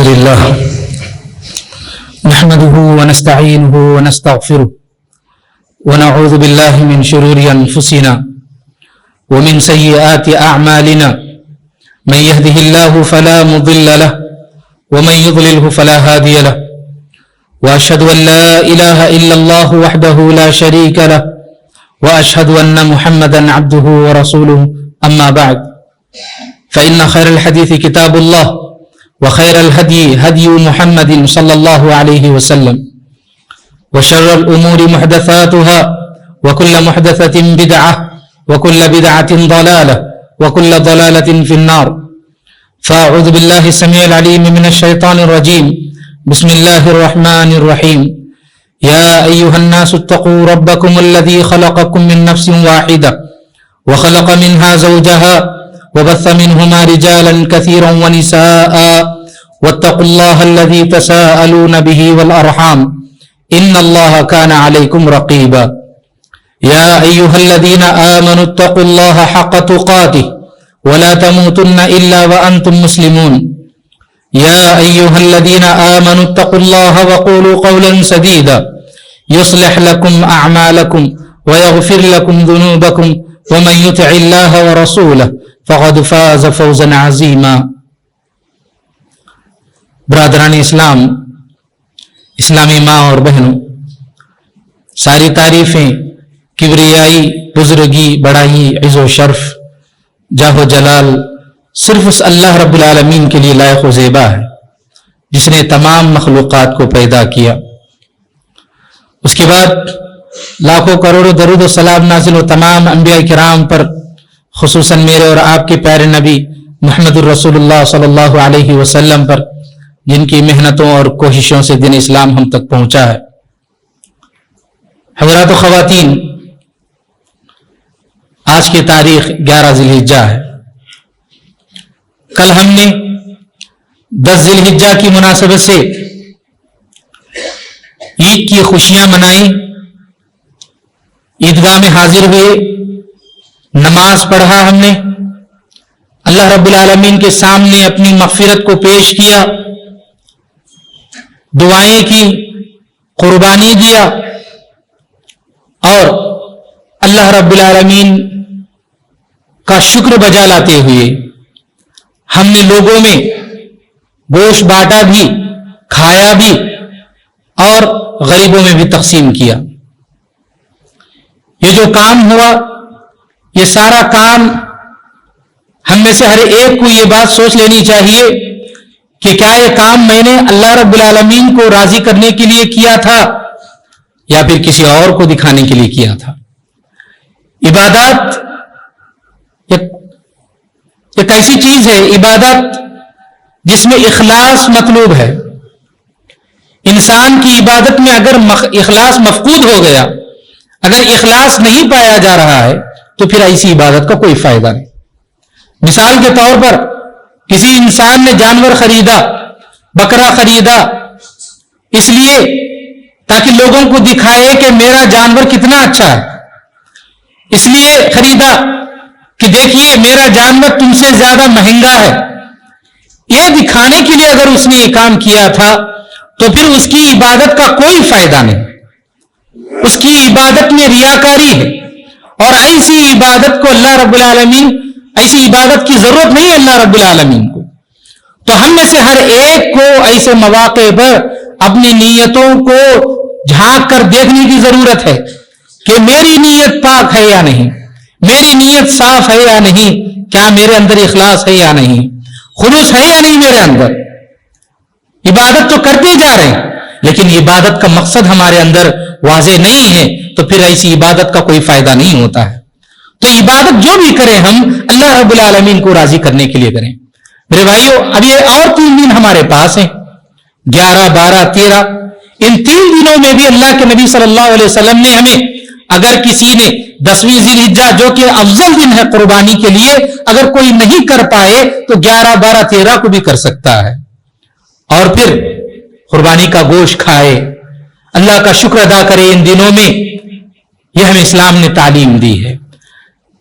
لله نحمده ونستعينه ونستغفره ونعوذ بالله من شرور أنفسنا ومن سيئات أعمالنا من يهده الله فلا مضل له ومن يضلله فلا هادي له وأشهد أن لا إله إلا الله وحده لا شريك له وأشهد أن محمدا عبده ورسوله أما بعد فإن خير الحديث كتاب الله وخير الهدي هدي محمد صلى الله عليه وسلم وشر الأمور محدثاتها وكل محدثة بدعة وكل بدعة ضلالة وكل ضلالة في النار فأعوذ بالله السميع العليم من الشيطان الرجيم بسم الله الرحمن الرحيم يا أيها الناس اتقوا ربكم الذي خلقكم من نفس واحدة وخلق منها زوجها وبث منهما رجالا كثيرا ونساء واتقوا الله الذي تساءلون به والأرحام إن الله كان عليكم رقيبا يا أيها الذين آمنوا اتقوا الله حق تقاته ولا تموتن إلا وأنتم مسلمون يا أيها الذين آمنوا اتقوا الله وقولوا قولا سديدا يصلح لكم أعمالكم ويغفر لكم ذنوبكم ومن يطع الله ورسوله فقد فاز فوزا عظيما. برادران اسلام، اسلامی ماں اور بہنوں، ساری تعریفیں، کبریائی، بزرگی، بڑائی، عز و شرف، جاہ و جلال صرف اس اللہ رب العالمین کے لیے لائق و زیبا ہے جس نے تمام مخلوقات کو پیدا کیا. اس کے بعد لاکھوں کروڑوں درود و سلام نازل و تمام انبیاء کرام پر، خصوصاً میرے اور آپ کے پیارے نبی محمد الرسول اللہ صلی اللہ علیہ وسلم پر، جن کی محنتوں اور کوششوں سے دین اسلام ہم تک پہنچا ہے. حضرات و خواتین، آج کی تاریخ 11 ذی الحجہ ہے. کل ہم نے 10 ذی الحجہ کی مناسبت سے عید کی خوشیاں منائیں، عیدگاہ میں حاضر ہوئے، نماز پڑھا. ہم نے اللہ رب العالمین کے سامنے اپنی مغفرت کو پیش کیا، دعائیں کی، قربانی دیا، اور اللہ رب العالمین کا شکر بجا لاتے ہوئے ہم نے لوگوں میں گوشت بانٹا بھی، کھایا بھی، اور غریبوں میں بھی تقسیم کیا. یہ جو کام ہوا، یہ سارا کام ہم میں سے ہر ایک کو یہ بات سوچ لینی چاہیے کہ کیا یہ کام میں نے اللہ رب العالمین کو راضی کرنے کے لیے کیا تھا یا پھر کسی اور کو دکھانے کے لیے کیا تھا. عبادت ایک ایسی چیز ہے، عبادت جس میں اخلاص مطلوب ہے. انسان کی عبادت میں اگر اخلاص مفقود ہو گیا، اگر اخلاص نہیں پایا جا رہا ہے، تو پھر ایسی عبادت کا کوئی فائدہ نہیں. مثال کے طور پر کسی انسان نے جانور خریدا، بکرا خریدا، اس لیے تاکہ لوگوں کو دکھائے کہ میرا جانور کتنا اچھا ہے، اس لیے خریدا کہ دیکھیے میرا جانور تم سے زیادہ مہنگا ہے. یہ دکھانے کے لیے اگر اس نے یہ کام کیا تھا تو پھر اس کی عبادت کا کوئی فائدہ نہیں. اس کی عبادت میں ریاکاری ہے، اور ایسی عبادت کو اللہ رب العالمین، ایسی عبادت کی ضرورت نہیں ہے اللہ رب العالمین کو. تو ہم میں سے ہر ایک کو ایسے مواقع پر اپنی نیتوں کو جھانک کر دیکھنے کی ضرورت ہے کہ میری نیت پاک ہے یا نہیں، میری نیت صاف ہے یا نہیں، کیا میرے اندر اخلاص ہے یا نہیں، خلوص ہے یا نہیں میرے اندر. عبادت تو کرتے جا رہے ہیں لیکن عبادت کا مقصد ہمارے اندر واضح نہیں ہے، تو پھر ایسی عبادت کا کوئی فائدہ نہیں ہوتا ہے. تو عبادت جو بھی کریں ہم اللہ رب العالمین کو راضی کرنے کے لیے کریں. میرے بھائیو، اب یہ اور 3 دن ہمارے پاس ہیں، 11، 12، 13. ان 3 دنوں میں بھی اللہ کے نبی صلی اللہ علیہ وسلم نے ہمیں، اگر کسی نے 10ویں ذی الحجہ جو کہ افضل دن ہے قربانی کے لیے، اگر کوئی نہیں کر پائے تو 11، 12، 13 کو بھی کر سکتا ہے، اور پھر قربانی کا گوشت کھائے، اللہ کا شکر ادا کرے ان دنوں میں. یہ ہمیں اسلام نے تعلیم دی ہے.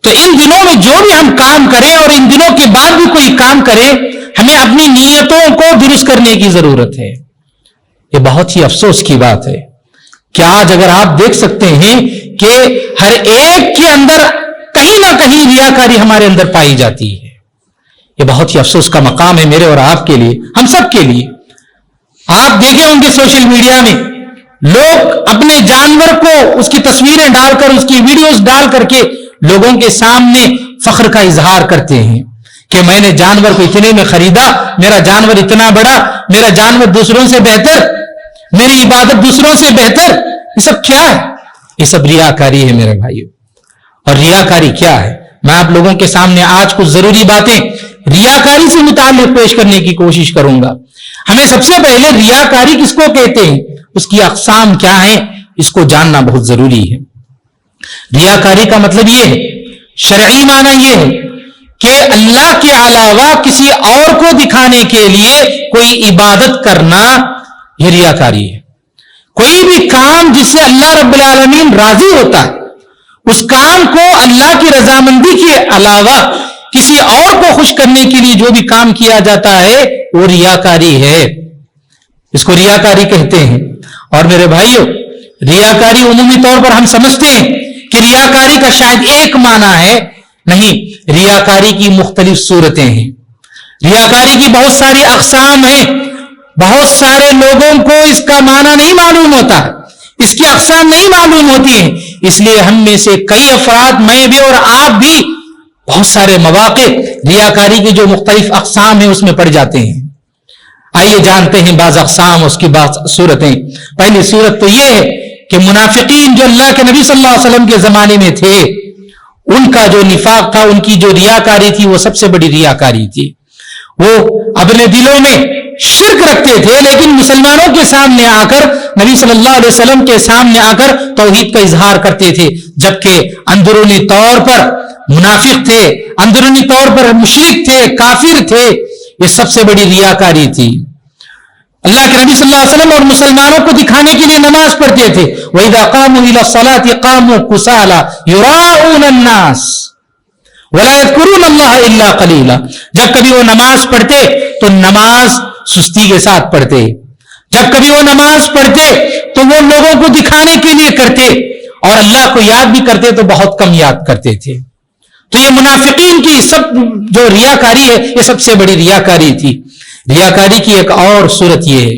تو ان دنوں میں جو بھی ہم کام کریں اور ان دنوں کے بعد بھی کوئی کام کرے ہمیں اپنی نیتوں کو درست کرنے کی ضرورت ہے. یہ بہت ہی افسوس کی بات ہے کہ آج اگر آپ دیکھ سکتے ہیں کہ ہر ایک کے اندر کہیں نہ کہیں ریاکاری ہمارے اندر پائی جاتی ہے. یہ بہت ہی افسوس کا مقام ہے میرے اور آپ کے لیے, ہم سب کے لیے. آپ دیکھیں ہوں گے سوشل میڈیا میں لوگ اپنے جانور کو اس کی تصویریں ڈال کر, اس کی ویڈیوز ڈال کر کے لوگوں کے سامنے فخر کا اظہار کرتے ہیں کہ میں نے جانور کو اتنے میں خریدا, میرا جانور اتنا بڑا, میرا جانور دوسروں سے بہتر, میری عبادت دوسروں سے بہتر. یہ سب کیا ہے؟ یہ سب ریاکاری ہے میرے بھائیو. اور ریاکاری کیا ہے؟ میں آپ لوگوں کے سامنے آج کچھ ضروری باتیں ریاکاری سے متعلق پیش کرنے کی کوشش کروں گا. ہمیں سب سے پہلے ریاکاری کس کو کہتے ہیں, اس کی اقسام کیا ہیں, اس کو جاننا بہت ضروری ہے. ریاکاری کا مطلب یہ ہے, شرعی معنی یہ ہے کہ اللہ کے علاوہ کسی اور کو دکھانے کے لیے کوئی عبادت کرنا, یہ ریاکاری ہے. کوئی بھی کام جس سے اللہ رب العالمین راضی ہوتا ہے, اس کام کو اللہ کی رضامندی کے علاوہ کسی اور کو خوش کرنے کے لیے جو بھی کام کیا جاتا ہے وہ ریاکاری ہے. اس کو ریاکاری کہتے ہیں. اور میرے بھائیو, ریاکاری عمومی طور پر ہم سمجھتے ہیں کہ ریاکاری کا شاید ایک معنی ہے. نہیں, ریاکاری کی مختلف صورتیں ہیں. ریاکاری کی بہت ساری اقسام ہیں. بہت سارے لوگوں کو اس کا معنی نہیں معلوم ہوتا, اس کی اقسام نہیں معلوم ہوتی ہیں. اس لیے ہم میں سے کئی افراد, میں بھی اور آپ بھی, بہت سارے مواقع ریاکاری کی جو مختلف اقسام ہیں اس میں پڑ جاتے ہیں. آئیے جانتے ہیں بعض اقسام, اس کی بعض صورتیں. پہلی صورت تو یہ ہے کہ منافقین جو اللہ کے نبی صلی اللہ علیہ وسلم کے زمانے میں تھے, ان کا جو نفاق تھا, ان کی جو ریاکاری تھی, وہ سب سے بڑی ریاکاری تھی. وہ اپنے دلوں میں شرک رکھتے تھے, لیکن مسلمانوں کے سامنے آ کر, نبی صلی اللہ علیہ وسلم کے سامنے آ کر توحید کا اظہار کرتے تھے, جبکہ اندرونی طور پر منافق تھے, اندرونی طور پر مشرک تھے, کافر تھے. یہ سب سے بڑی ریاکاری تھی. اللہ کے نبی صلی اللہ علیہ وسلم اور مسلمانوں کو دکھانے کے لیے نماز پڑھتے تھے. وَإِذَا قَامُوا إِلَى الصَّلَاةِ قَامُوا كُسَالَىٰ يُرَاءُونَ النَّاسَ وَلَا يَذْكُرُونَ اللَّهَ إِلَّا قَلِيلًا. جب کبھی وہ نماز پڑھتے تو نماز سستی کے ساتھ پڑھتے. جب کبھی وہ نماز پڑھتے تو وہ لوگوں کو دکھانے کے لیے کرتے, اور اللہ کو یاد بھی کرتے تو بہت کم یاد کرتے تھے. تو یہ منافقین کی سب جو ریاکاری ہے, یہ سب سے بڑی ریاکاری تھی. ریاکاری کی ایک اور صورت یہ ہے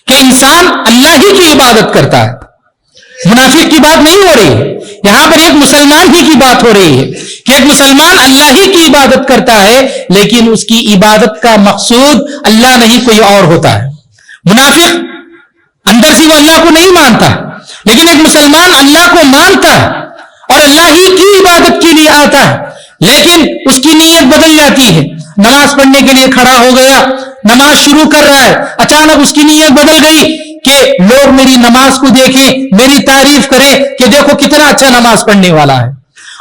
کہ انسان اللہ ہی کی عبادت کرتا ہے. منافق کی بات نہیں ہو رہی ہے, یہاں پر ایک مسلمان ہی کی بات ہو رہی ہے کہ ایک مسلمان اللہ ہی کی عبادت کرتا ہے, لیکن اس کی عبادت کا مقصود اللہ نہیں کوئی اور ہوتا ہے. منافق اندر سے وہ اللہ کو نہیں مانتا, لیکن ایک مسلمان اللہ کو مانتا ہے اور اللہ ہی کی عبادت کے لیے آتا ہے, لیکن اس کی نیت بدل جاتی ہے. نماز پڑھنے کے لیے کھڑا ہو گیا, نماز شروع کر رہا ہے, اچانک اس کی نیت بدل گئی کہ لوگ میری نماز کو دیکھیں, میری تعریف کریں کہ دیکھو کتنا اچھا نماز پڑھنے والا ہے,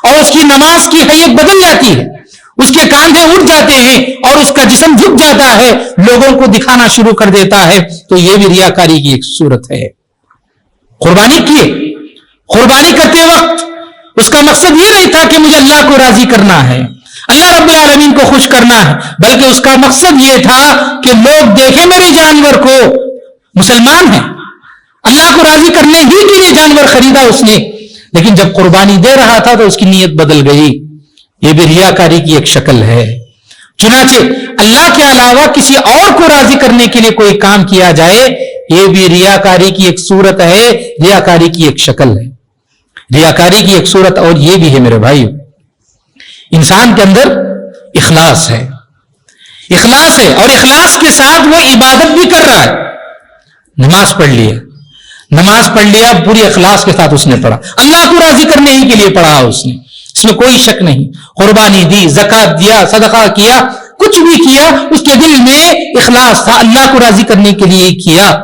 اور اس کی نماز کی حیت بدل جاتی ہے, اس کے کاندھے اٹھ جاتے ہیں اور اس کا جسم جھک جاتا ہے, لوگوں کو دکھانا شروع کر دیتا ہے. تو یہ بھی ریاکاری کی ایک صورت ہے. قربانی کیے, قربانی کرتے وقت اس کا مقصد یہ نہیں تھا کہ مجھے اللہ کو راضی کرنا ہے, اللہ رب العالمین کو خوش کرنا ہے, بلکہ اس کا مقصد یہ تھا کہ لوگ دیکھیں میرے جانور کو, مسلمان ہے, اللہ کو راضی کرنے ہی کے لیے جانور خریدا اس نے, لیکن جب قربانی دے رہا تھا تو اس کی نیت بدل گئی. یہ بھی ریاکاری کی ایک شکل ہے. چنانچہ اللہ کے علاوہ کسی اور کو راضی کرنے کے لیے کوئی کام کیا جائے, یہ بھی ریاکاری کی ایک صورت ہے, ریاکاری کی ایک شکل ہے. ریاکاری کی ایک صورت اور یہ بھی ہے میرے بھائیو, انسان کے اندر اخلاص ہے, اخلاص ہے, اور اخلاص کے ساتھ وہ عبادت بھی کر رہا ہے. نماز پڑھ لیا پوری اخلاص کے ساتھ اس نے پڑھا, اللہ کو راضی کرنے ہی کے لیے پڑھا اس نے, اس میں کوئی شک نہیں. قربانی دی, زکات دیا, صدقہ کیا, کچھ بھی کیا, اس کے دل میں اخلاص تھا, اللہ کو راضی کرنے کے لیے کیا.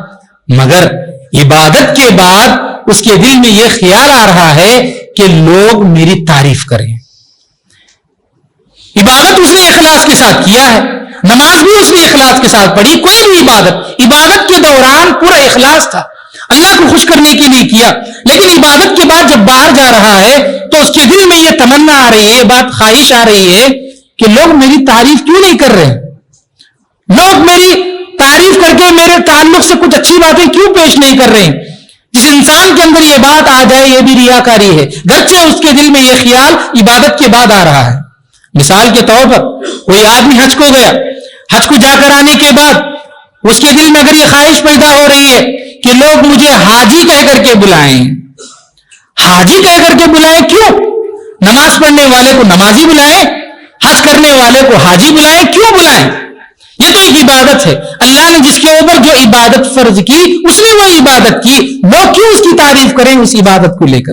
مگر عبادت کے بعد اس کے دل میں یہ خیال آ رہا ہے کہ لوگ میری تعریف کریں. عبادت اس نے اخلاص کے ساتھ کیا ہے, نماز بھی اس نے اخلاص کے ساتھ پڑھی, کوئی بھی عبادت کے دوران پورا اخلاص تھا, اللہ کو خوش کرنے کے لیے کیا. لیکن عبادت کے بعد جب باہر جا رہا ہے تو اس کے دل میں یہ تمنا آ رہی ہے, بات خواہش آ رہی ہے کہ لوگ میری تعریف کیوں نہیں کر رہے ہیں. لوگ میری تعریف کر کے میرے تعلق سے کچھ اچھی باتیں کیوں پیش نہیں کر رہے ہیں؟ جس انسان کے اندر یہ بات آ جائے یہ بھی ریاکاری ہے، گرچہ اس کے دل میں یہ خیال عبادت کے بعد آ رہا ہے۔ مثال کے طور پر کوئی آدمی حج کو گیا، حج کو جا کر آنے کے بعد اس کے دل میں اگر یہ خواہش پیدا ہو رہی ہے کہ لوگ مجھے حاجی کہہ کر کے بلائیں، حاجی کہہ کر کے بلائیں، کیوں؟ نماز پڑھنے والے کو نمازی بلائیں، حج کرنے والے کو حاجی بلائیں، کیوں بلائیں؟ یہ تو ایک عبادت ہے، اللہ نے جس کے اوپر جو عبادت فرض کی اس نے وہ عبادت کی، لوگ کیوں اس کی تعریف کریں اس عبادت کو لے کر؟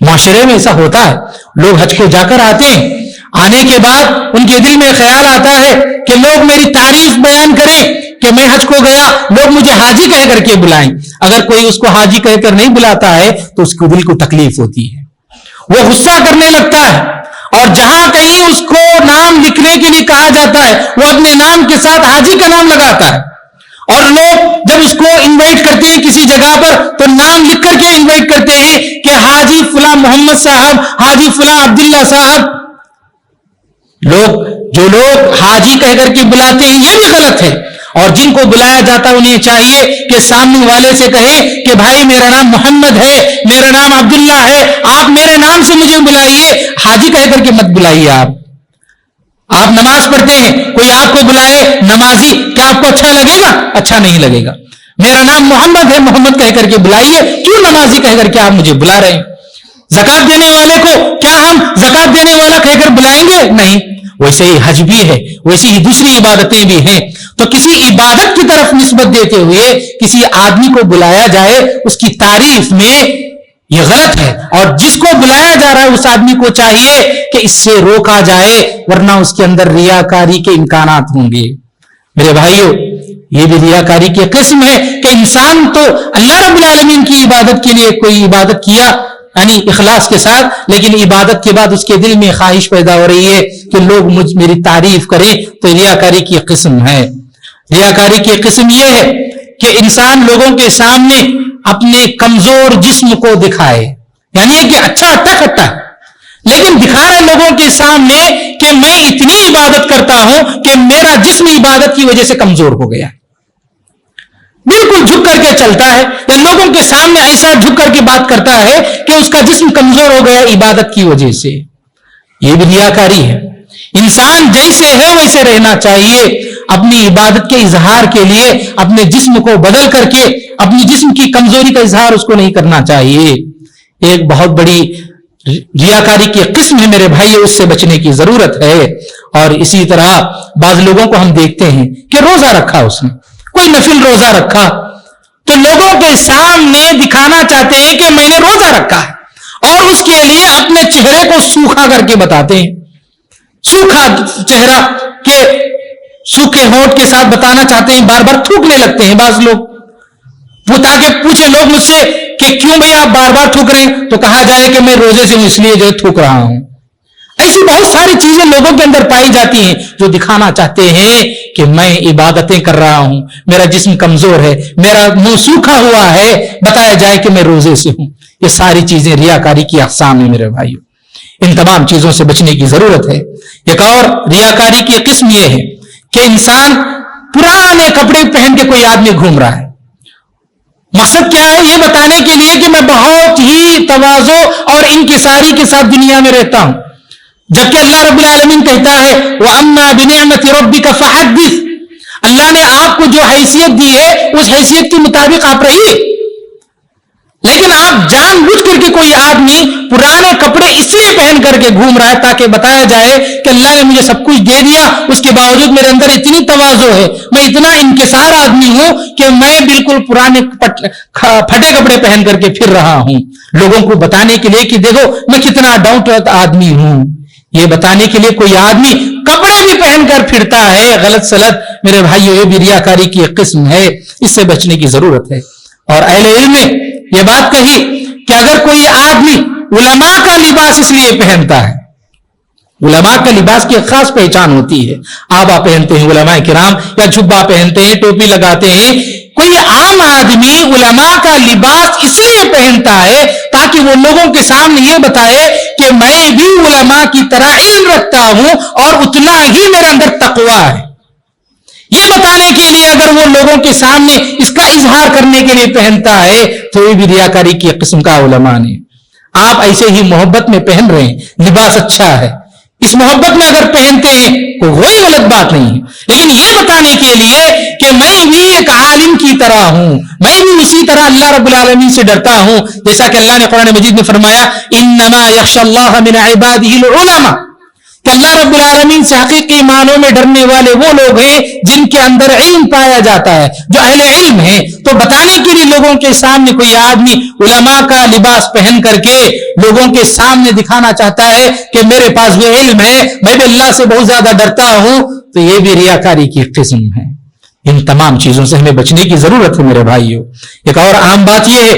معاشرے میں ایسا ہوتا ہے، لوگ حج کو جا کر آتے ہیں، آنے کے بعد ان کے دل میں خیال آتا ہے کہ لوگ میری تعریف بیان کریں کہ میں حج کو گیا، لوگ مجھے حاجی کہہ کر کے بلائیں۔ اگر کوئی اس کو حاجی کہہ کر نہیں بلاتا ہے تو اس کے دل کو تکلیف ہوتی ہے، وہ غصہ کرنے لگتا ہے، اور جہاں کہیں اس کو نام لکھنے کے لیے کہا جاتا ہے وہ اپنے نام کے ساتھ حاجی کا نام لگاتا ہے، اور لوگ جب اس کو انوائٹ کرتے ہیں کسی جگہ پر تو نام لکھ کر کے انوائٹ کرتے ہیں کہ حاجی فلاں محمد صاحب، حاجی فلاں عبداللہ صاحب۔ جو لوگ حاجی کہہ کر کے بلاتے ہیں یہ بھی غلط ہے، اور جن کو بلایا جاتا ہے انہیں چاہیے کہ سامنے والے سے کہے کہ بھائی میرا نام محمد ہے، میرا نام عبداللہ ہے، آپ میرے نام سے مجھے بلائیے، حاجی کہہ کر کے مت بلائیے۔ آپ نماز پڑھتے ہیں، کوئی آپ کو بلائے نمازی، کیا آپ کو اچھا لگے گا؟ اچھا نہیں لگے گا۔ میرا نام محمد ہے، محمد کہہ کر کے بلائیے، کیوں نمازی کہہ کر کے آپ مجھے بلا رہے ہیں؟ زکات دینے والے کو کیا ہم زکات دینے والا کہہ کر بلائیں گے؟ نہیں۔ ویسے ہی حج بھی ہے، ویسے ہی دوسری عبادتیں بھی ہیں، تو کسی عبادت کی طرف نسبت دیتے ہوئے کسی آدمی کو بلایا جائے اس کی تعریف میں یہ غلط ہے، اور جس کو بلایا جا رہا ہے اس آدمی کو چاہیے کہ اس سے روکا جائے، ورنہ اس کے اندر ریاکاری کے امکانات ہوں گے۔ میرے بھائیوں، یہ بھی ریاکاری کی قسم ہے کہ انسان تو اللہ رب العالمین کی عبادت کے لیے کوئی عبادت کیا یعنی اخلاص کے ساتھ، لیکن عبادت کے بعد اس کے دل میں خواہش پیدا ہو رہی ہے کہ لوگ میری تعریف کریں، تو ریاکاری کی قسم ہے۔ ریاکاری کی قسم یہ ہے کہ انسان لوگوں کے سامنے اپنے کمزور جسم کو دکھائے، یعنی کہ اچھا ٹکٹا، لیکن دکھا رہے لوگوں کے سامنے کہ میں اتنی عبادت کرتا ہوں کہ میرا جسم عبادت کی وجہ سے کمزور ہو گیا، بالکل جھک کر کے چلتا ہے، یا لوگوں کے سامنے ایسا جھک کر کے بات کرتا ہے کہ اس کا جسم کمزور ہو گیا عبادت کی وجہ سے۔ یہ بھی ریاکاری ہے۔ انسان جیسے ہے ویسے رہنا چاہیے، اپنی عبادت کے اظہار کے لیے اپنے جسم کو بدل کر کے اپنی جسم کی کمزوری کا اظہار اس کو نہیں کرنا چاہیے۔ ایک بہت بڑی ریاکاری کی قسم ہے میرے بھائی، اس سے بچنے کی ضرورت ہے۔ اور اسی طرح بعض لوگوں کو ہم دیکھتے ہیں کہ روزہ رکھا، اس نے کوئی نفل روزہ رکھا تو لوگوں کے سامنے دکھانا چاہتے ہیں کہ میں نے روزہ رکھا ہے، اور اس کے لیے اپنے چہرے کو سوکھا کر کے بتاتے ہیں، سوکھا چہرہ کے سوکھے ہونٹ کے ساتھ بتانا چاہتے ہیں، بار بار تھوکنے لگتے ہیں بعض لوگ، وہ تاکہ پوچھے لوگ مجھ سے کہ کیوں بھئی آپ بار بار تھوک رہے ہیں، تو کہا جائے کہ میں روزے سے ہوں اس لیے جو تھوک رہا ہوں۔ ایسی بہت ساری چیزیں لوگوں کے اندر پائی جاتی ہیں جو دکھانا چاہتے ہیں کہ میں عبادتیں کر رہا ہوں، میرا جسم کمزور ہے، میرا منہ سوکھا ہوا ہے، بتایا جائے کہ میں روزے سے ہوں۔ یہ ساری چیزیں ریاکاری کی اقسام ہیں میرے بھائیوں، ان تمام چیزوں سے بچنے کی ضرورت ہے۔ ایک اور ریاکاری کی قسم یہ ہے کہ انسان پرانے کپڑے پہن کے کوئی آدمی گھوم رہا ہے، مقصد کیا ہے؟ یہ بتانے کے لیے کہ میں بہت ہی تواضع اور انکساری کے ساتھ دنیا میں رہتا ہوں، جبکہ اللہ رب العالمین کہتا ہے وَأَمَّا بِنِعْمَةِ رَبِّكَ فَحَدِّثْ، اللہ نے آپ کو جو حیثیت دی ہے اس حیثیت کے مطابق آپ رہیے۔ لیکن آپ جان بوجھ کر کے کوئی آدمی پرانے کپڑے اس لیے پہن کر کے گھوم رہا ہے تاکہ بتایا جائے کہ اللہ نے مجھے سب کچھ دے دیا، اس کے باوجود میرے اندر اتنی تواضع ہے، میں اتنا انکسار آدمی ہوں کہ میں بالکل پرانے پھٹے کپڑے پہن کر کے پھر رہا ہوں، لوگوں کو بتانے کے لیے کہ دیکھو میں کتنا ڈاؤن ٹو ارتھ آدمی ہوں۔ یہ بتانے کے لیے کوئی آدمی کپڑے بھی پہن کر پھرتا ہے غلط سلط، میرے بھائیو یہ بھی ریاکاری کی ایک قسم ہے، اس سے بچنے کی ضرورت ہے۔ اور اہل علم نے یہ بات کہی کہ اگر کوئی آدمی علماء کا لباس اس لیے پہنتا ہے، علماء کا لباس کی خاص پہچان ہوتی ہے، آبا پہنتے ہیں علماء کرام، یا جھبا پہنتے ہیں، ٹوپی لگاتے ہیں، کوئی عام آدمی علماء کا لباس اس لیے پہنتا ہے تاکہ وہ لوگوں کے سامنے یہ بتائے کہ میں بھی علماء کی طرح علم رکھتا ہوں اور اتنا ہی میرے اندر تقویٰ ہے۔ یہ اگر وہ لوگوں کے سامنے اس کا اظہار کرنے کے لیے پہنتا ہے تو یہ بھی ریاکاری کی ایک قسم کا علماء نے. آپ ایسے ہی محبت میں پہن رہے ہیں, لباس اچھا ہے, اس محبت میں اگر پہنتے ہیں تو کوئی غلط بات نہیں ہے, لیکن یہ بتانے کے لیے کہ میں بھی ایک عالم کی طرح ہوں, میں بھی اسی طرح اللہ رب العالمین سے ڈرتا ہوں, جیسا کہ اللہ نے قرآن مجید میں فرمایا انما یخشی اللہ من عباده العلماء, کہ اللہ رب العالمین سے حقیقی معنوں میں ڈرنے والے وہ لوگ ہیں جن کے اندر علم پایا جاتا ہے, جو اہل علم ہیں. تو بتانے کے لیے لوگوں کے سامنے کوئی آدمی علماء کا لباس پہن کر کے لوگوں کے سامنے دکھانا چاہتا ہے کہ میرے پاس وہ علم ہے, میں بھی اللہ سے بہت زیادہ ڈرتا ہوں, تو یہ بھی ریاکاری کی قسم ہے. ان تمام چیزوں سے ہمیں بچنے کی ضرورت ہے میرے بھائیوں. ایک اور عام بات یہ ہے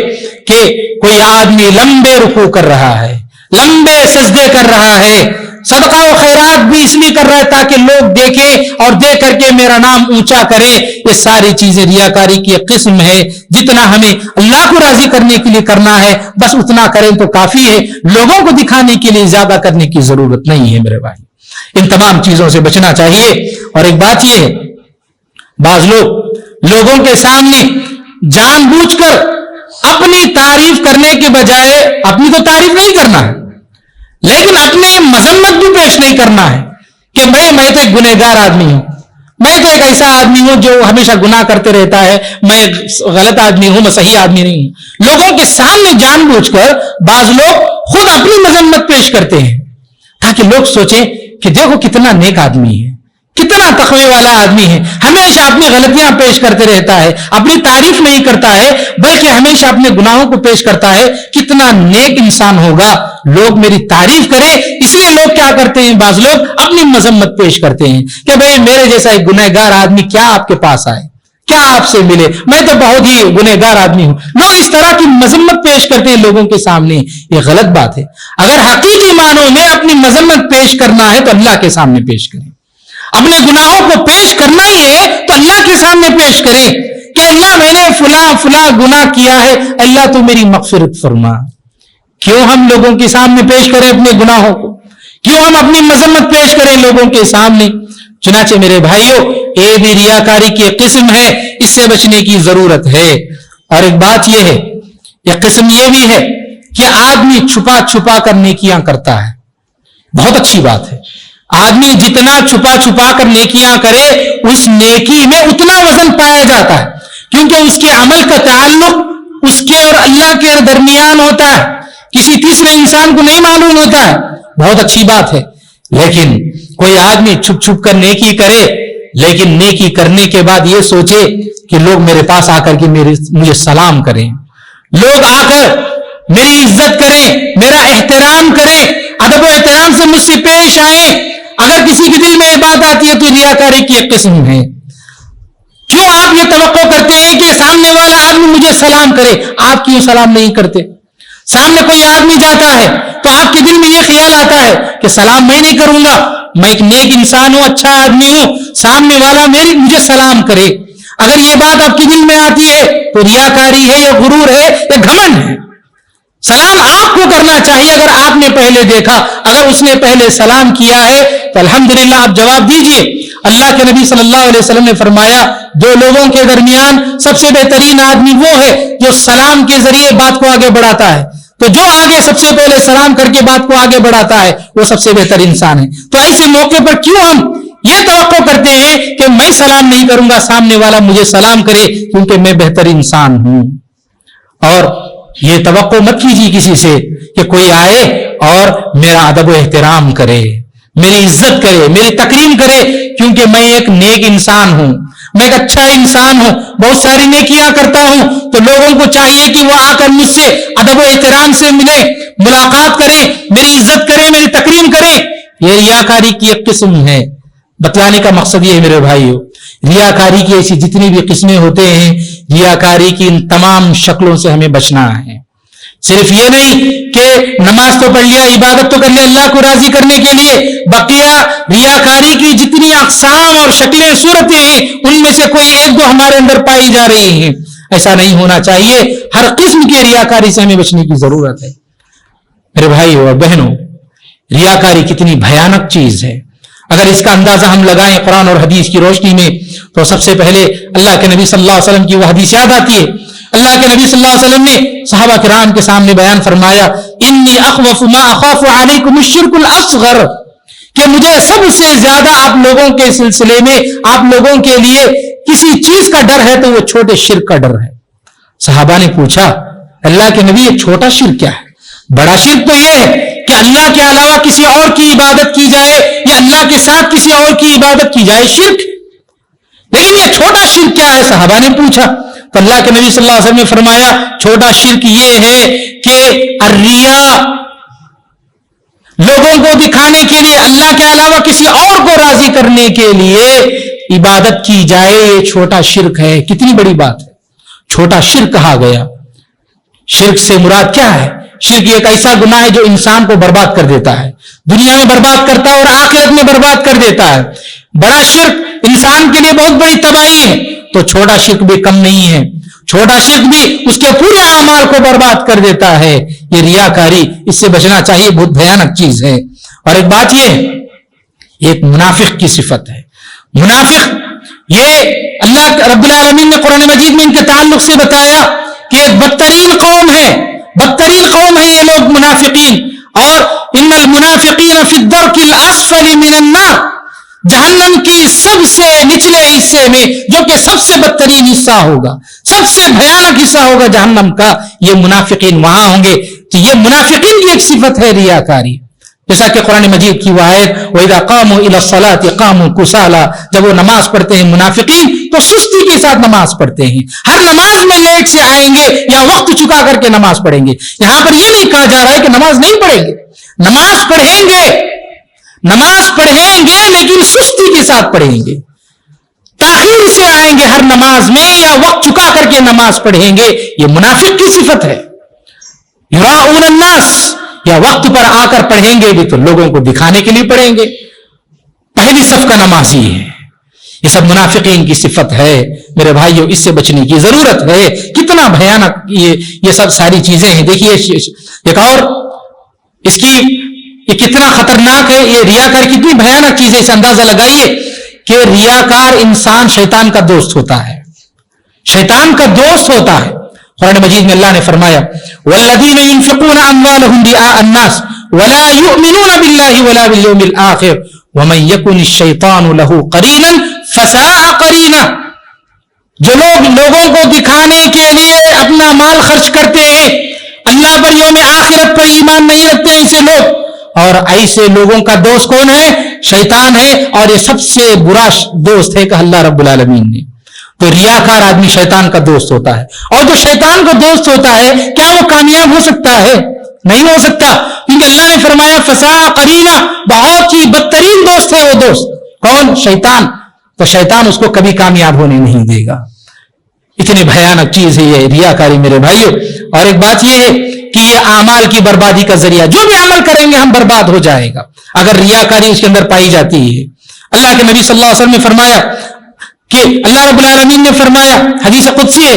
کہ کوئی آدمی لمبے رکوع کر رہا ہے, لمبے سجدے کر رہا ہے, صدقہ و خیرات بھی اس لیے کر رہا ہے تاکہ لوگ دیکھیں اور دیکھ کر کے میرا نام اونچا کریں, یہ ساری چیزیں ریاکاری کی ایک قسم ہے. جتنا ہمیں اللہ کو راضی کرنے کے لیے کرنا ہے بس اتنا کریں تو کافی ہے, لوگوں کو دکھانے کے لیے زیادہ کرنے کی ضرورت نہیں ہے میرے بھائی. ان تمام چیزوں سے بچنا چاہیے. اور ایک بات یہ ہے, بعض لوگ لوگوں کے سامنے جان بوجھ کر اپنی تعریف کرنے کے بجائے, اپنی تو تعریف نہیں کرنا ہے لیکن اپنے مذمت بھی پیش نہیں کرنا ہے کہ میں تو ایک گنہگار آدمی ہوں, میں تو ایک ایسا آدمی ہوں جو ہمیشہ گناہ کرتے رہتا ہے, میں غلط آدمی ہوں, میں صحیح آدمی نہیں ہوں. لوگوں کے سامنے جان بوجھ کر بعض لوگ خود اپنی مذمت پیش کرتے ہیں تاکہ لوگ سوچیں کہ دیکھو کتنا نیک آدمی ہے, کتنا تقوی والا آدمی ہے, ہمیشہ اپنی غلطیاں پیش کرتے رہتا ہے, اپنی تعریف نہیں کرتا ہے بلکہ ہمیشہ اپنے گناہوں کو پیش کرتا ہے, کتنا نیک انسان ہوگا, لوگ میری تعریف کریں. اس لیے لوگ کیا کرتے ہیں, بعض لوگ اپنی مذمت پیش کرتے ہیں کہ بھئی میرے جیسا ایک گنہگار آدمی کیا آپ کے پاس آئے, کیا آپ سے ملے, میں تو بہت ہی گنہگار آدمی ہوں. لوگ اس طرح کی مذمت پیش کرتے ہیں لوگوں کے سامنے, یہ غلط بات ہے. اگر حقیقی معنوں میں اپنی مذمت پیش کرنا ہے تو اللہ کے سامنے پیش کریں. اپنے گناہوں کو پیش کرنا ہی ہے تو اللہ کے سامنے پیش کریں کہ اللہ میں نے فلاں گناہ کیا ہے, اللہ تو میری مغفرت فرما. کیوں ہم لوگوں کے سامنے پیش کریں اپنے گناہوں کو, کیوں ہم اپنی مذمت پیش کریں لوگوں کے سامنے. چنانچہ میرے بھائیوں یہ بھی ریاکاری کی ایک قسم ہے, اس سے بچنے کی ضرورت ہے. اور ایک بات یہ ہے, ایک قسم یہ بھی ہے کہ آدمی چھپا چھپا کر نیکیاں کرتا ہے, بہت اچھی بات ہے. آدمی جتنا چھپا چھپا کر نیکیاں کرے اس نیکی میں اتنا وزن پایا جاتا ہے, کیونکہ اس کے عمل کا تعلق اس کے اور اللہ کے درمیان ہوتا ہے, کسی تیسرے انسان کو نہیں معلوم ہوتا ہے. بہت اچھی بات ہے. لیکن کوئی آدمی چھپ چھپ کر نیکی کرے لیکن نیکی کرنے کے بعد یہ سوچے کہ لوگ میرے پاس آ کر کے مجھے سلام کریں, لوگ آ کر میری عزت کریں, میرا احترام کریں, ادب و احترام سے مجھ سے پیش آئیں. اگر کسی کے دل میں یہ بات آتی ہے تو ریاکاری کی ایک قسم ہے. کیوں آپ یہ توقع کرتے ہیں کہ سامنے والا آدمی مجھے سلام کرے, آپ کیوں سلام نہیں کرتے؟ سامنے کوئی آدمی جاتا ہے تو آپ کے دل میں یہ خیال آتا ہے کہ سلام میں نہیں کروں گا, میں ایک نیک انسان ہوں, اچھا آدمی ہوں, سامنے والا مجھے سلام کرے. اگر یہ بات آپ کے دل میں آتی ہے تو ریاکاری ہے یا غرور ہے یا گھمنڈ ہے. سلام آپ کو کرنا چاہیے اگر آپ نے پہلے دیکھا, اگر اس نے پہلے سلام کیا ہے تو الحمدللہ آپ جواب دیجئے. اللہ کے نبی صلی اللہ علیہ وسلم نے فرمایا دو لوگوں کے درمیان سب سے بہترین آدمی وہ ہے جو سلام کے ذریعے بات کو آگے بڑھاتا ہے. تو جو آگے سب سے پہلے سلام کر کے بات کو آگے بڑھاتا ہے وہ سب سے بہتر انسان ہے. تو ایسے موقع پر کیوں ہم یہ توقع کرتے ہیں کہ میں سلام نہیں کروں گا, سامنے والا مجھے سلام کرے کیونکہ میں بہتر انسان ہوں. اور یہ توقع مت کیجیے کسی سے کہ کوئی آئے اور میرا ادب و احترام کرے, میری عزت کرے, میری تکریم کرے, کیونکہ میں ایک نیک انسان ہوں, میں ایک اچھا انسان ہوں, بہت ساری نیکیاں کرتا ہوں. تو لوگوں کو چاہیے کہ وہ آ کر مجھ سے ادب و احترام سے ملے, ملاقات کریں, میری عزت کریں, میری تکریم کریں. یہ ریاکاری کی ایک قسم ہے. بتلانے کا مقصد یہ ہے میرے بھائیو, ریاکاری کی ایسی جتنی بھی قسمیں ہوتے ہیں, ریاکاری کی ان تمام شکلوں سے ہمیں بچنا ہے. صرف یہ نہیں کہ نماز تو پڑھ لیا, عبادت تو کر لیا اللہ کو راضی کرنے کے لیے, بقیہ ریاکاری کی جتنی اقسام اور شکلیں صورتیں ہیں ان میں سے کوئی ایک دو ہمارے اندر پائی جا رہی ہیں. ایسا نہیں ہونا چاہیے. ہر قسم کی ریاکاری سے ہمیں بچنے کی ضرورت ہے. میرے بھائیو اور بہنوں, ریاکاری کتنی بھیانک چیز ہے. اگر اس کا اندازہ ہم لگائیں قرآن اور حدیث کی روشنی میں تو سب سے پہلے اللہ کے نبی صلی اللہ علیہ وسلم کی وہ حدیث یاد آتی ہے. اللہ کے نبی صلی اللہ علیہ وسلم نے صحابہ کرام کے سامنے بیان فرمایا انی اخوف ما اخاف علیکم الشرک الاصغر، کہ مجھے سب سے زیادہ آپ لوگوں کے سلسلے میں آپ لوگوں کے لیے کسی چیز کا ڈر ہے تو وہ چھوٹے شرک کا ڈر ہے. صحابہ نے پوچھا اللہ کے نبی یہ چھوٹا شرک کیا ہے؟ بڑا شرک تو یہ ہے کہ اللہ کے علاوہ کسی اور کی عبادت کی جائے یا اللہ کے ساتھ کسی اور کی عبادت کی جائے، شرک. لیکن یہ چھوٹا شرک کیا ہے؟ صحابہ نے پوچھا تو اللہ کے نبی صلی اللہ علیہ وسلم نے فرمایا چھوٹا شرک یہ ہے کہ الریا، لوگوں کو دکھانے کے لیے اللہ کے علاوہ کسی اور کو راضی کرنے کے لیے عبادت کی جائے، یہ چھوٹا شرک ہے. کتنی بڑی بات ہے، چھوٹا شرک کہا گیا. شرک سے مراد کیا ہے؟ شرک ایک ایسا گناہ ہے جو انسان کو برباد کر دیتا ہے، دنیا میں برباد کرتا ہے اور آخرت میں برباد کر دیتا ہے. بڑا شرک انسان کے لیے بہت بڑی تباہی ہے، تو چھوٹا شرک بھی کم نہیں ہے. چھوٹا شرک بھی اس کے پورے اعمال کو برباد کر دیتا ہے. یہ ریاکاری، اس سے بچنا چاہیے، بہت بھیانک چیز ہے. اور ایک بات یہ ایک منافق کی صفت ہے. منافق یہ اللہ رب العالمین نے قرآن مجید میں ان کے تعلق سے بتایا کہ ایک بدترین قوم ہے یہ لوگ منافقین. اور ان المنافقین فی الدرک الاسفل من النار، جہنم کی سب سے نچلے حصے میں، جو کہ سب سے بدترین حصہ ہوگا، سب سے بھیانک حصہ ہوگا جہنم کا، یہ منافقین وہاں ہوں گے. تو یہ منافقین کی ایک صفت ہے ریاکاری. جیسا کہ قرآن مجید کی وہ آیت وَإِذَا قَامُوا إِلَى الصَّلَاةِ قَامُوا كُسَالَىٰ، جب وہ نماز پڑھتے ہیں منافقین تو سستی کے ساتھ نماز پڑھتے ہیں. ہر نماز میں لیٹ سے آئیں گے یا وقت چکا کر کے نماز پڑھیں گے. یہاں پر یہ نہیں کہا جا رہا ہے کہ نماز نہیں پڑھیں گے، نماز پڑھیں گے لیکن سستی کے ساتھ پڑھیں گے، تاخیر سے آئیں گے ہر نماز میں یا وقت چکا کر کے نماز پڑھیں گے. یہ منافق کی صفت ہے. یراؤون الناس، یا وقت پر آ کر پڑھیں گے بھی تو لوگوں کو دکھانے کے لیے پڑھیں گے، پہلی صف کا نمازی ہے. یہ سب منافقین کی صفت ہے. میرے بھائیوں اس سے بچنے کی ضرورت ہے. کتنا بھیانک یہ سب ساری چیزیں ہیں. دیکھیے ایک اور اس کی یہ کتنا خطرناک ہے. یہ ریاکار کتنی بھیانک چیز ہے، اس اندازہ لگائیے کہ ریاکار انسان شیطان کا دوست ہوتا ہے، شیطان کا دوست ہوتا ہے. قرآن مجید میں اللہ نے فرمایا والذین ينفقون اموالهم رئاء الناس ولا يؤمنون بالله ولا باليوم الاخر ومن يكن الشيطان له قرینا فساء قرینا. جو لوگ لوگوں کو دکھانے کے لیے اپنا مال خرچ کرتے ہیں، اللہ پر یوم آخرت پر ایمان نہیں رکھتے ایسے لوگ، اور ایسے لوگوں کا دوست کون ہے؟ شیطان ہے. اور یہ سب سے برا دوست ہے کہ اللہ رب العالمین نے. تو ریاکار آدمی شیطان کا دوست ہوتا ہے. اور جو شیطان کا دوست ہوتا ہے کیا وہ کامیاب ہو سکتا ہے؟ نہیں ہو سکتا، کیونکہ اللہ نے فرمایا فساء قرینا، بہت ہی بدترین دوست ہے وہ دوست. کون؟ شیطان. تو شیطان اس کو کبھی کامیاب ہونے نہیں دے گا. اتنی بھیانک چیز ہے یہ ریاکاری میرے بھائیوں. اور ایک بات یہ ہے کہ یہ اعمال کی بربادی کا ذریعہ، جو بھی عمل کریں گے ہم برباد ہو جائے گا اگر ریاکاری اس کے اندر پائی جاتی ہے. اللہ کے نبی صلی اللہ علیہ وسلم نے فرمایا کہ اللہ رب العالمین نے فرمایا، حدیث قدسی ہے،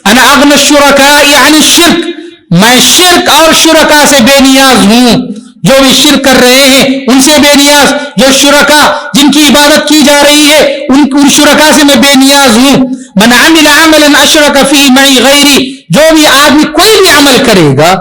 انا اغنى الشرکاء عن الشرک، میں شرک اور شرکا سے بے نیاز ہوں. جو بھی شرک کر رہے ہیں ان سے بے نیاز، جو شرکا جن کی عبادت کی جا رہی ہے ان شرکا سے میں بے نیاز ہوں. من عمل عملا اشرک فیہ معی غیری، جو بھی آدمی کوئی بھی عمل کرے گا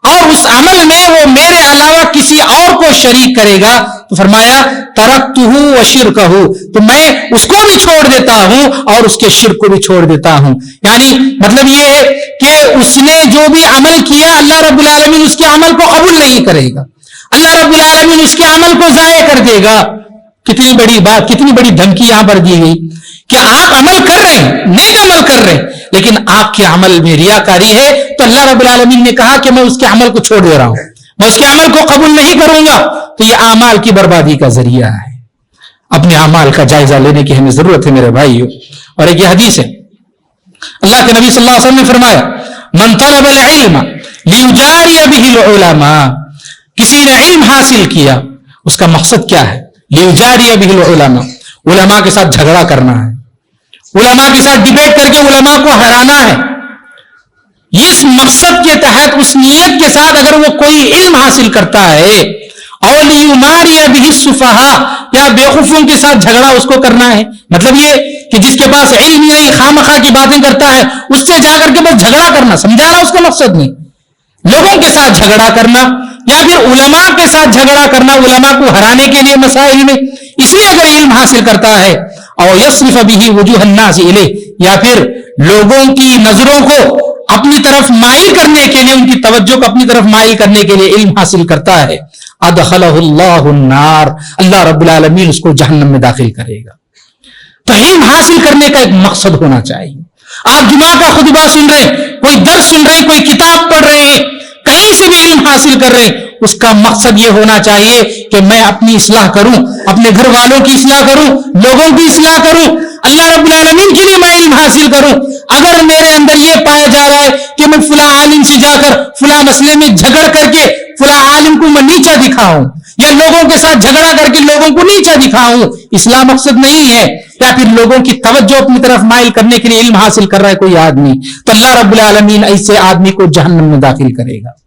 اور اس عمل میں وہ میرے علاوہ کسی اور کو شریک کرے گا، تو فرمایا ترکتہ وشرکہ، تو میں اس کو بھی چھوڑ دیتا ہوں اور اس کے شرک کو بھی چھوڑ دیتا ہوں. یعنی مطلب یہ ہے کہ اس نے جو بھی عمل کیا اللہ رب العالمین اس کے عمل کو قبول نہیں کرے گا، اللہ رب العالمین اس کے عمل کو ضائع کر دے گا. کتنی بڑی بات، کتنی بڑی دھمکی یہاں پر دی گئی کہ آپ عمل کر رہے ہیں، نیک عمل کر رہے ہیں، لیکن آپ کے عمل میں ریاکاری ہے، تو اللہ رب العالمین نے کہا کہ میں اس کے عمل کو چھوڑ دے رہا ہوں، میں اس کے عمل کو قبول نہیں کروں گا. تو یہ اعمال کی بربادی کا ذریعہ ہے. اپنے اعمال کا جائزہ لینے کی ہمیں ضرورت ہے میرے بھائیوں. اور ایک یہ حدیث ہے، اللہ کے نبی صلی اللہ علیہ وسلم نے فرمایا من طلب العلم لیجاری به العلماء، کسی نے علم حاصل کیا، اس کا مقصد کیا ہے؟ لیجاری به العلماء، علماء کے ساتھ جھگڑا کرنا ہے، علماء کے ساتھ ڈیبیٹ کر کے علماء کو ہرانا ہے. اس مقصد کے تحت، اس نیت کے ساتھ اگر وہ کوئی علم حاصل کرتا ہے، اور لیماری به السفہاء، یا بیوقوفوں کے ساتھ جھگڑا اس کو کرنا ہے. مطلب یہ کہ جس کے پاس علم نہیں خامخواہ کی باتیں کرتا ہے اس سے جا کر کے بس جھگڑا کرنا، سمجھانا اس کا مقصد نہیں، لوگوں کے ساتھ جھگڑا کرنا یا پھر علماء کے ساتھ جھگڑا کرنا علماء کو ہرانے کے لیے مسائل میں، اس لیے اگر علم حاصل کرتا ہے او یصرف به وجوه الناس الیہ، یا پھر لوگوں کی نظروں کو اپنی طرف مائل کرنے کے لیے، ان کی توجہ کو اپنی طرف مائل کرنے کے لیے علم حاصل کرتا ہے، ادخلہ اللہ النار، اللہ رب العالمین اس کو جہنم میں داخل کرے گا۔ تو علم حاصل کرنے کا ایک مقصد ہونا چاہیے۔ آپ جمعہ کا خطبہ سن رہے ہیں، کوئی درس سن رہے ہیں، کوئی کتاب پڑھ رہے ہیں، کہیں سے بھی علم حاصل کر رہے ہیں، اس کا مقصد یہ ہونا چاہیے کہ میں اپنی اصلاح کروں، اپنے گھر والوں کی اصلاح کروں، لوگوں کی اصلاح کروں، اللہ رب العالمین کے لیے میں علم حاصل کروں۔ اگر میرے اندر یہ پایا جا رہا ہے کہ میں فلاں عالم سے جا کر فلاں مسئلے میں جھگڑ کر کے فلاں عالم کو میں نیچا دکھاؤں، یا لوگوں کے ساتھ جھگڑا کر کے لوگوں کو نیچا دکھاؤں، اصلاح مقصد نہیں ہے، یا پھر لوگوں کی توجہ اپنی طرف مائل کرنے کے لیے علم حاصل کر رہا ہے کوئی آدمی، تو اللہ رب العالمین ایسے آدمی کو جہنم میں داخل کرے گا۔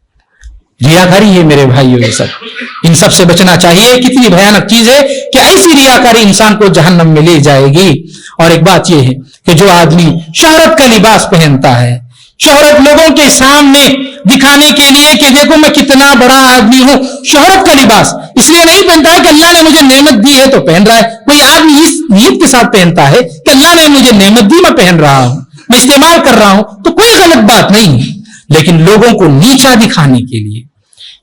ریاکاری ہے میرے بھائیوں، یہ سب ان سب سے بچنا چاہیے۔ کتنی بھیانک چیز ہے کہ ایسی ریاکاری انسان کو جہنم میں لے جائے گی۔ اور ایک بات یہ ہے کہ جو آدمی شہرت کا لباس پہنتا ہے، شہرت لوگوں کے سامنے دکھانے کے لیے کہ دیکھو میں کتنا بڑا آدمی ہوں، شہرت کا لباس اس لیے نہیں پہنتا ہے کہ اللہ نے مجھے نعمت دی ہے تو پہن رہا ہے، کوئی آدمی اس نیت کے ساتھ پہنتا ہے کہ اللہ نے مجھے نعمت دی، میں پہن رہا ہوں، میں استعمال کر رہا ہوں، تو کوئی غلط بات نہیں ہے، لیکن لوگوں کو نیچا دکھانے کے لیے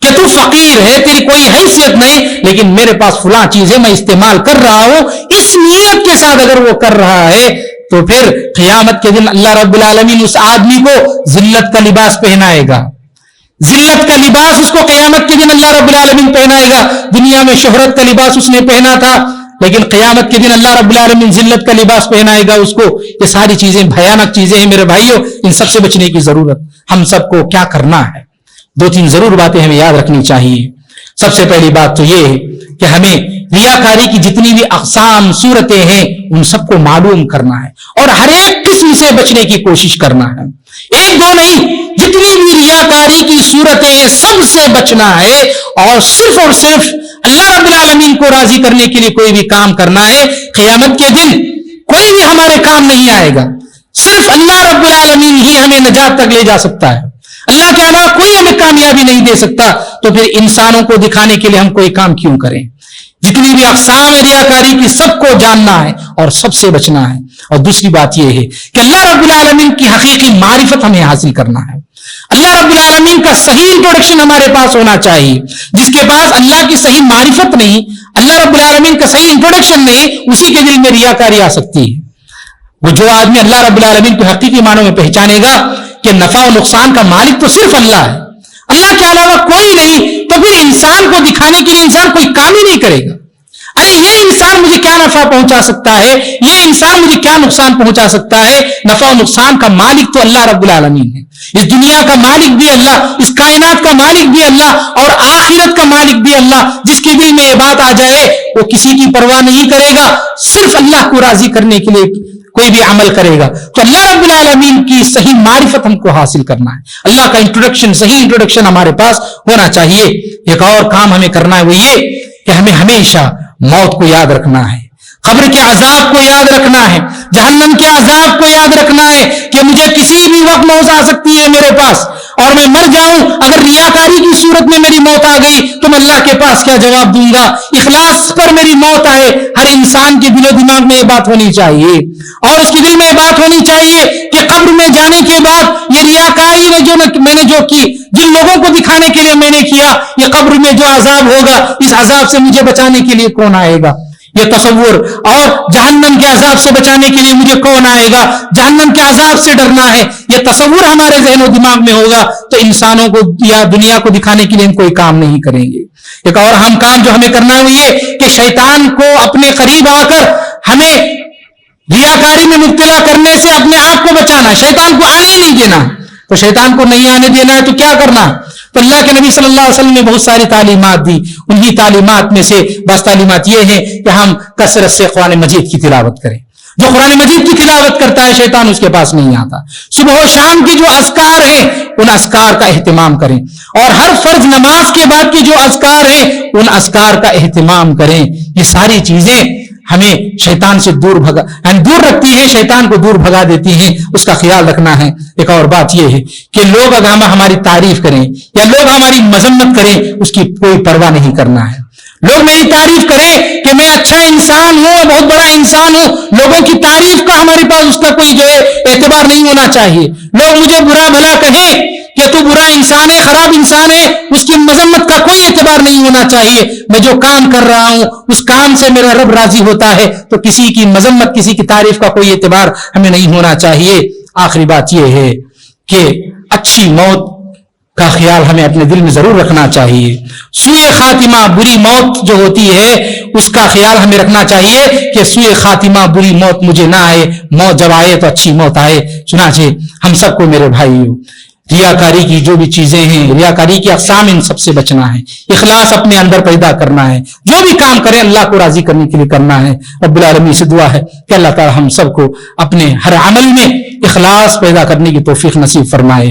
کہ تو فقیر ہے، تیری کوئی حیثیت نہیں، لیکن میرے پاس فلاں چیز ہے میں استعمال کر رہا ہوں، اس نیت کے ساتھ اگر وہ کر رہا ہے تو پھر قیامت کے دن اللہ رب العالمین اس آدمی کو ذلت کا لباس پہنائے گا۔ ذلت کا لباس اس کو قیامت کے دن اللہ رب العالمین پہنائے گا۔ دنیا میں شہرت کا لباس اس نے پہنا تھا، لیکن قیامت کے دن اللہ رب العالمین ذلت کا لباس پہنائے گا اس کو۔ یہ ساری چیزیں بھیانک چیزیں ہیں میرے بھائیوں، ان سب سے بچنے کی ضرورت ہم سب کو کیا کرنا ہے۔ دو تین ضرور باتیں ہمیں یاد رکھنی چاہیے۔ سب سے پہلی بات تو یہ ہے کہ ہمیں ریاکاری کی جتنی بھی اقسام صورتیں ہیں ان سب کو معلوم کرنا ہے اور ہر ایک قسم سے بچنے کی کوشش کرنا ہے۔ ایک دو نہیں، جتنی بھی ریاکاری کی صورتیں ہیں سب سے بچنا ہے، اور صرف اللہ رب العالمین کو راضی کرنے کے لیے کوئی بھی کام کرنا ہے۔ قیامت کے دن کوئی بھی ہمارے کام نہیں آئے گا، صرف اللہ رب العالمین ہی ہمیں نجات تک لے جا سکتا ہے، اللہ کے علاوہ کوئی ہمیں کامیابی نہیں دے سکتا۔ تو پھر انسانوں کو دکھانے کے لیے ہم کوئی کام کیوں کریں؟ جتنی بھی اقسام ریاکاری کی سب کو جاننا ہے اور سب سے بچنا ہے۔ اور دوسری بات یہ ہے کہ اللہ رب العالمین کی حقیقی معرفت ہمیں حاصل کرنا ہے۔ اللہ رب العالمین کا صحیح انٹروڈکشن ہمارے پاس ہونا چاہیے۔ جس کے پاس اللہ کی صحیح معرفت نہیں، اللہ رب العالمین کا صحیح انٹروڈکشن نہیں، اسی کے دل میں ریاکاری آ سکتی ہے۔ وہ جو آدمی اللہ رب العالمین کو حقیقی معنوں میں پہچانے گا کہ نفع و نقصان کا مالک تو صرف اللہ ہے، اللہ کے علاوہ کوئی نہیں، تو پھر انسان کو دکھانے کے لیے انسان کوئی کام ہی نہیں کرے گا۔ ارے یہ انسان مجھے کیا نفع پہنچا سکتا ہے، یہ انسان مجھے کیا نقصان پہنچا سکتا ہے؟ نفع و نقصان کا مالک تو اللہ رب العالمین ہے، اس دنیا کا مالک بھی اللہ، اس کائنات کا مالک بھی اللہ، اور آخرت کا مالک بھی اللہ۔ جس کے دل میں یہ بات آ جائے وہ کسی کی پرواہ نہیں کرے گا، صرف اللہ کو راضی کرنے کے لیے کوئی بھی عمل کرے گا۔ تو اللہ رب العالمین کی صحیح معرفت ہم کو حاصل کرنا ہے، اللہ کا انٹروڈکشن، صحیح انٹروڈکشن ہمارے پاس ہونا چاہیے۔ ایک اور کام ہمیں کرنا ہے وہ یہ کہ ہمیں ہمیشہ موت کو یاد رکھنا ہے، قبر کے عذاب کو یاد رکھنا ہے، جہنم کے عذاب کو یاد رکھنا ہے کہ مجھے کسی بھی وقت موت آ سکتی ہے میرے پاس اور میں مر جاؤں۔ اگر ریاکاری کی صورت میں میری موت آ گئی تو میں اللہ کے پاس کیا جواب دوں گا؟ اخلاص پر میری موت آئے، ہر انسان کے دل و دماغ میں یہ بات ہونی چاہیے، اور اس کے دل میں یہ بات ہونی چاہیے کہ قبر میں جانے کے بعد یہ ریاکاری میں نے جو کی، جن لوگوں کو دکھانے کے لیے میں نے کیا، یہ قبر میں جو عذاب ہوگا اس عذاب سے مجھے بچانے کے لیے کون آئے گا؟ یہ تصور، اور جہنم کے عذاب سے بچانے کے لیے مجھے کون آئے گا؟ جہنم کے عذاب سے ڈرنا ہے، یہ تصور ہمارے ذہن و دماغ میں ہوگا تو انسانوں کو یا دنیا کو دکھانے کے لیے ہم کوئی کام نہیں کریں گے۔ ایک اور اہم کام جو ہمیں کرنا ہے وہ یہ کہ شیطان کو اپنے قریب آ کر ہمیں ریاکاری میں مبتلا کرنے سے اپنے آپ کو بچانا ہے، شیطان کو آنے ہی نہیں دینا۔ تو شیطان کو نہیں آنے دینا ہے تو کیا کرنا؟ تو اللہ کے نبی صلی اللہ علیہ وسلم نے بہت ساری تعلیمات دی، انہی تعلیمات میں سے بس تعلیمات یہ ہے کہ ہم کثرت سے قرآن مجید کی تلاوت کریں۔ جو قرآن مجید کی تلاوت کرتا ہے شیطان اس کے پاس نہیں آتا۔ صبح و شام کی جو اذکار ہیں ان اذکار کا اہتمام کریں، اور ہر فرض نماز کے بعد کی جو اذکار ہیں ان اذکار کا اہتمام کریں۔ یہ ساری چیزیں ہمیں شیطان سے دور رکھتی ہیں، شیطان کو دور بھگا دیتی ہیں، اس کا خیال رکھنا ہے۔ ایک اور بات یہ ہے کہ لوگ اگر ہماری تعریف کریں یا لوگ ہماری مذمت کریں، اس کی کوئی پرواہ نہیں کرنا ہے۔ لوگ میری تعریف کریں کہ میں اچھا انسان ہوں، بہت بڑا انسان ہوں، لوگوں کی تعریف کا ہمارے پاس اس کا کوئی جو ہے اعتبار نہیں ہونا چاہیے۔ لوگ مجھے برا بھلا کہیں کہ تو برا انسان ہے، خراب انسان ہے، اس کی مذمت کا کوئی اعتبار نہیں ہونا چاہیے۔ میں جو کام کر رہا ہوں اس کام سے میرا رب راضی ہوتا ہے، تو کسی کی مذمت، کسی کی تعریف کا کوئی اعتبار ہمیں نہیں ہونا چاہیے۔ آخری بات یہ ہے کہ اچھی موت کا خیال ہمیں اپنے دل میں ضرور رکھنا چاہیے۔ سوء خاتمہ، بری موت جو ہوتی ہے اس کا خیال ہمیں رکھنا چاہیے کہ سوء خاتمہ، بری موت مجھے نہ آئے، موت جب آئے تو اچھی موت آئے۔ چنانچہ ہم سب کو میرے بھائیوں ریاکاری کی جو بھی چیزیں ہیں، ریاکاری کی اقسام، ان سب سے بچنا ہے، اخلاص اپنے اندر پیدا کرنا ہے، جو بھی کام کریں اللہ کو راضی کرنے کے لیے کرنا ہے۔ رب العالمین سے دعا ہے کہ اللہ تعالی ہم سب کو اپنے ہر عمل میں اخلاص پیدا کرنے کی توفیق نصیب فرمائے،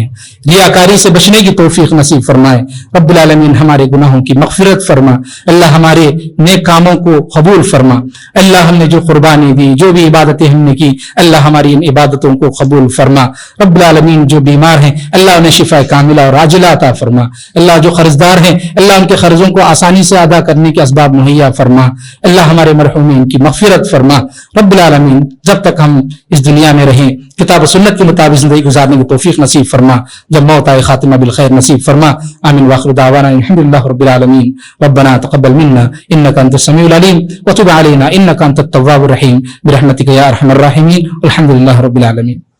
ریاکاری سے بچنے کی توفیق نصیب فرمائے۔ رب العالمین ہمارے گناہوں کی مغفرت فرما، اللہ ہمارے نیک کاموں کو قبول فرما، اللہ ہم نے جو قربانی دی، جو بھی عبادتیں ہم نے کی، اللہ ہماری ان عبادتوں کو قبول فرما۔ رب العالمین جو بیمار ہیں اللہ انہیں شفا کاملہ اور عاجلہ عطا فرما، اللہ جو قرض دار ہیں اللہ ان کے قرضوں کو آسانی سے ادا کرنے کے اسباب مہیا فرما، اللہ ہمارے مرحومین کی مغفرت فرما۔ رب العالمین جب تک ہم اس دنیا میں رہیں کتاب و سنت کے مطابق زندگی گزارنے کی توفیق نصیب فرما، جب موت آئے خاتمہ بالخیر نصیب فرما۔ آمین واخر دعوانا الحمدللہ رب العالمین۔ ربنا تقبل منا انك انت السميع العليم وتب علينا انك انت التواب الرحيم برحمتك يا ارحم الراحمين، الحمد لله رب العالمين۔